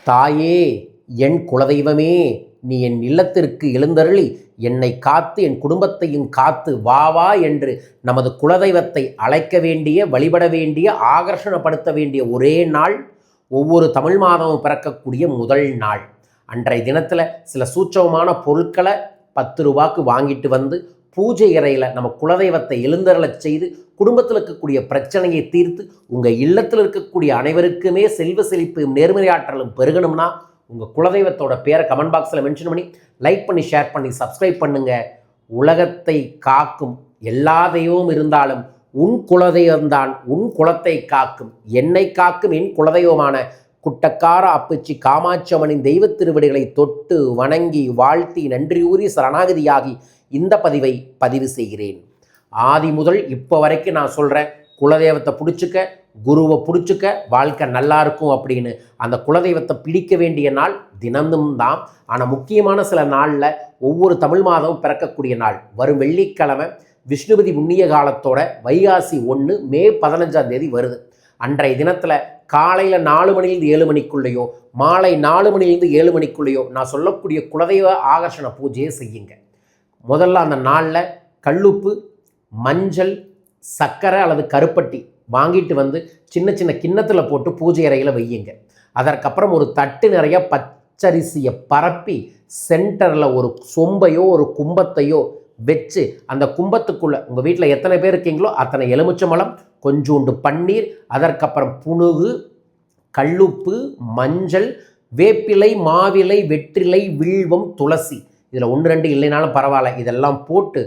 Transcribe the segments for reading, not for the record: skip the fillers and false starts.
தாயே, என் குலதெய்வமே, நீ என் இல்லத்திற்கு எழுந்தருளி என்னை காத்து என் குடும்பத்தையும் காத்து வா வா என்று நமது குலதெய்வத்தை அழைக்க வேண்டிய, வழிபட வேண்டிய, ஆகர்ஷணப்படுத்த வேண்டிய ஒரே நாள் ஒவ்வொரு தமிழ் மாதமும் பிறக்கக்கூடிய முதல் நாள். அன்றைய தினத்தில் சில சூட்சமமான பொருட்களை 10 ரூபாய்க்கு வாங்கிட்டு வந்து பூஜை அறையில் நம்ம குலதெய்வத்தை எழுந்தருளச் செய்து குடும்பத்தில் இருக்கக்கூடிய பிரச்சனையை தீர்த்து உங்கள் இல்லத்தில் இருக்கக்கூடிய அனைவருக்குமே செல்வ செழிப்பு நேர்மறையாற்றலும் பெருகணும்னா உங்கள் குலதெய்வத்தோட பேரை கமெண்ட் பாக்ஸில் மென்ஷன் பண்ணி லைக் பண்ணி ஷேர் பண்ணி சப்ஸ்கிரைப் பண்ணுங்கள். உலகத்தை காக்கும் எல்லா தெய்வமும் இருந்தாலும் உன் குலதெய்வம்தான் உன் குலத்தை காக்கும். என்னை காக்கும் என் குலதெய்வமான குட்டக்கார அப்பச்சி காமாட்சி அம்மனின் தெய்வ திருவடிகளை தொட்டு வணங்கி வாழ்த்தி நன்றியூறி சரணாகதியாகி இந்த பதிவை பதிவு செய்கிறேன். ஆதி முதல் இப்போ வரைக்கும் நான் சொல்கிறேன், குலதெய்வத்தை பிடிச்சிக்க, குருவை பிடிச்சிக்க, வாழ்க்கை நல்லா இருக்கும் அப்படின்னு. அந்த குலதெய்வத்தை பிடிக்க வேண்டிய நாள் தினமும் தான். ஆனால் முக்கியமான சில நாளில் ஒவ்வொரு தமிழ் மாதமும் பிறக்கக்கூடிய நாள் வரும் வெள்ளிக்கிழமை விஷ்ணுபதி புண்ணிய காலத்தோட வைகாசி 1 மே 15ஆம் தேதி வருது. அன்றைய தினத்தில் காலையில் 4 மணிலேருந்து 7 மணிக்குள்ளேயோ மாலை 4 மணிலேருந்து 7 மணிக்குள்ளேயோ நான் சொல்லக்கூடிய குலதெய்வ ஆகர்ஷண பூஜையை செய்யுங்க. முதல்ல அந்த நாளில் கல்லுப்பு, மஞ்சள், சர்க்கரை அல்லது கருப்பட்டி வாங்கிட்டு வந்து சின்ன சின்ன கிண்ணத்தில் போட்டு பூஜை அறையில் வையுங்க. அதற்கப்புறம் ஒரு தட்டு நிறைய பச்சரிசியை பரப்பி சென்டரில் ஒரு சொம்பையோ ஒரு கும்பத்தையோ வச்சு அந்த கும்பத்துக்குள்ளே உங்கள் வீட்டில் எத்தனை பேர் இருக்கீங்களோ அத்தனை எலுமிச்சம்பழம், கொஞ்சோண்டு பன்னீர், அதற்கப்புறம் புனுகு, கல்லுப்பு, மஞ்சள், வேப்பிலை, மாவிலை, வெற்றிலை, வில்வம், துளசி, இதில் 1 2 இல்லைனாலும் பரவாயில்ல, இதெல்லாம் போட்டு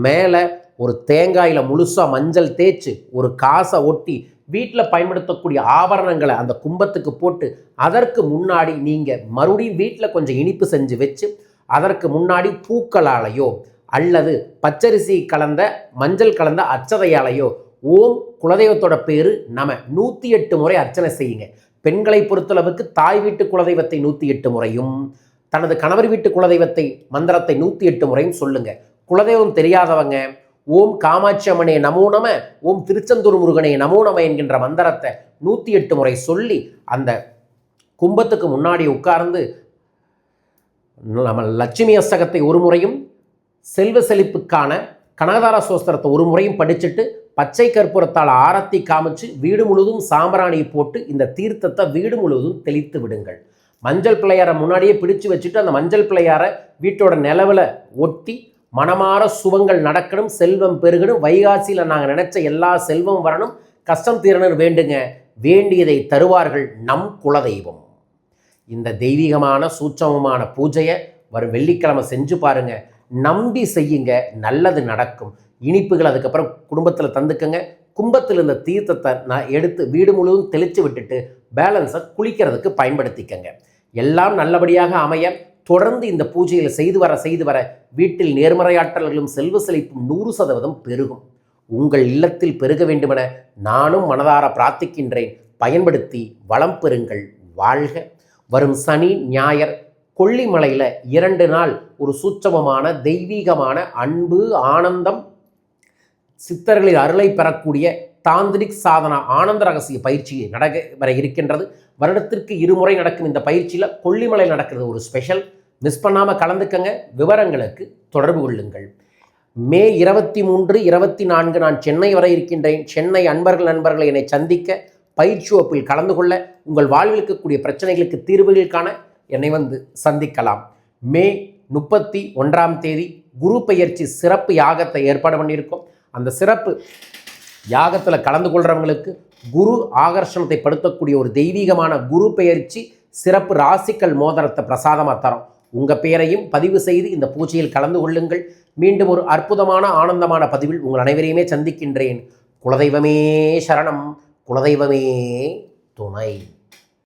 மேலே ஒரு தேங்காயில் முழுசாக மஞ்சள் தேய்ச்சி ஒரு காசை ஒட்டி வீட்டில் பயன்படுத்தக்கூடிய ஆபரணங்களை அந்த கும்பத்துக்கு போட்டு அதற்கு முன்னாடி நீங்கள் மறுபடியும் வீட்டில் கொஞ்சம் இனிப்பு செஞ்சு வச்சு அதற்கு முன்னாடி பூக்களாலேயோ அல்லது பச்சரிசி கலந்த மஞ்சள் கலந்த அச்சதையாலேயோ ஓம் குலதெய்வத்தோட பேர் நம்ம 108 முறை அர்ச்சனை செய்யுங்க. பெண்களை பொறுத்தளவுக்கு தாய் வீட்டு குலதெய்வத்தை 108 முறையும் தனது கணவர் வீட்டு குலதெய்வத்தை மந்திரத்தை 108 முறையும் சொல்லுங்க. குலதெய்வம் தெரியாதவங்க ஓம் காமாட்சி அம்மனே நமோ நம, ஓம் திருச்செந்தூர் முருகனே நமோ நம என்கின்ற மந்திரத்தை 108 முறை சொல்லி அந்த கும்பத்துக்கு முன்னாடி உட்கார்ந்து நம்ம லட்சுமி அஷ்டகத்தை ஒரு முறையும் செல்வ செழிப்புக்கான கனகதார சோஸ்திரத்தை ஒரு முறையும் படிச்சுட்டு பச்சை கற்பூரத்தால் ஆரத்தி காமிச்சு வீடு முழுவதும் சாம்பிராணி போட்டு இந்த தீர்த்தத்தை வீடு முழுவதும் தெளித்து விடுங்கள். மஞ்சள் பிள்ளையாரை முன்னாடியே பிடிச்சு வச்சுட்டு அந்த மஞ்சள் பிள்ளையாரை வீட்டோட நிலவில் ஒட்டி மனமாற சுபங்கள் நடக்கணும், செல்வம் பெருகணும், வைகாசியில் நாங்கள் நினைச்ச எல்லா செல்வம் வரணும், கஷ்டம் தீரணும் வேண்டுங்க. வேண்டியதை தருவார்கள் நம் குலதெய்வம். இந்த தெய்வீகமான சூட்சமமான பூஜையை வரும் வெள்ளிக்கிழமை செஞ்சு பாருங்க. நம்பி செய்யுங்க, நல்லது நடக்கும். இனிப்புகள் அதுக்கப்புறம் குடும்பத்தில் தந்துக்கங்க. கும்பத்தில் இந்த தீர்த்தத்தை நான் எடுத்து வீடு முழுவதும் தெளித்து விட்டுட்டு பேலன்ஸை குளிக்கிறதுக்கு பயன்படுத்திக்கங்க. எல்லாம் நல்லபடியாக அமைய தொடர்ந்து இந்த பூஜையில் செய்து வர வீட்டில் நேர்மறையாற்றல்களும் செல்வ செழிப்பும் 100% பெருகும். உங்கள் இல்லத்தில் பெருக வேண்டுமென நானும் மனதார பிரார்த்திக்கின்றேன். பயன்படுத்தி வளம் பெறுங்கள், வாழ்க. வரும் சனி ஞாயிறு கொல்லிமலையில் 2 நாள் ஒரு சூட்சமமான தெய்வீகமான அன்பு, ஆனந்தம், சித்தர்களின் அருளை பெறக்கூடிய தாந்திரிக் சாதனா ஆனந்த ரகசிய பயிற்சி வர இருக்கின்றது. வருடத்திற்கு 2 முறை நடக்கும் இந்த பயிற்சியில் கொல்லிமலை நடக்கிறது ஒரு ஸ்பெஷல். மிஸ் பண்ணாமல் கலந்துக்கங்க. விவரங்களுக்கு தொடர்பு கொள்ளுங்கள். மே 23, 24 நான் சென்னை வர இருக்கின்றேன். சென்னை நண்பர்களை என்னை சந்திக்க பயிற்சி வகுப்பில் கலந்து கொள்ள உங்கள் வாழ்வில் இருக்கக்கூடிய பிரச்சனைகளுக்கு தீர்வுகள் காண என்னை வந்து சந்திக்கலாம். மே 31ஆம் தேதி குரு பெயர்ச்சி சிறப்பு யாகத்தை ஏற்பாடு பண்ணியிருக்கோம். அந்த சிறப்பு யாகத்தில் கலந்து கொள்கிறவங்களுக்கு குரு ஆகர்ஷணத்தை படுத்தக்கூடிய ஒரு தெய்வீகமான குரு பெயர்ச்சி சிறப்பு ராசிக்கல் மோதிரத்தை பிரசாதமாக தரோம். உங்கள் பெயரையும் பதிவு செய்து இந்த பூஜையில் கலந்து கொள்ளுங்கள். மீண்டும் ஒரு அற்புதமான ஆனந்தமான பதிவில் உங்கள் அனைவரையுமே சந்திக்கின்றேன். குலதெய்வமே சரணம், குலதெய்வமே துணை.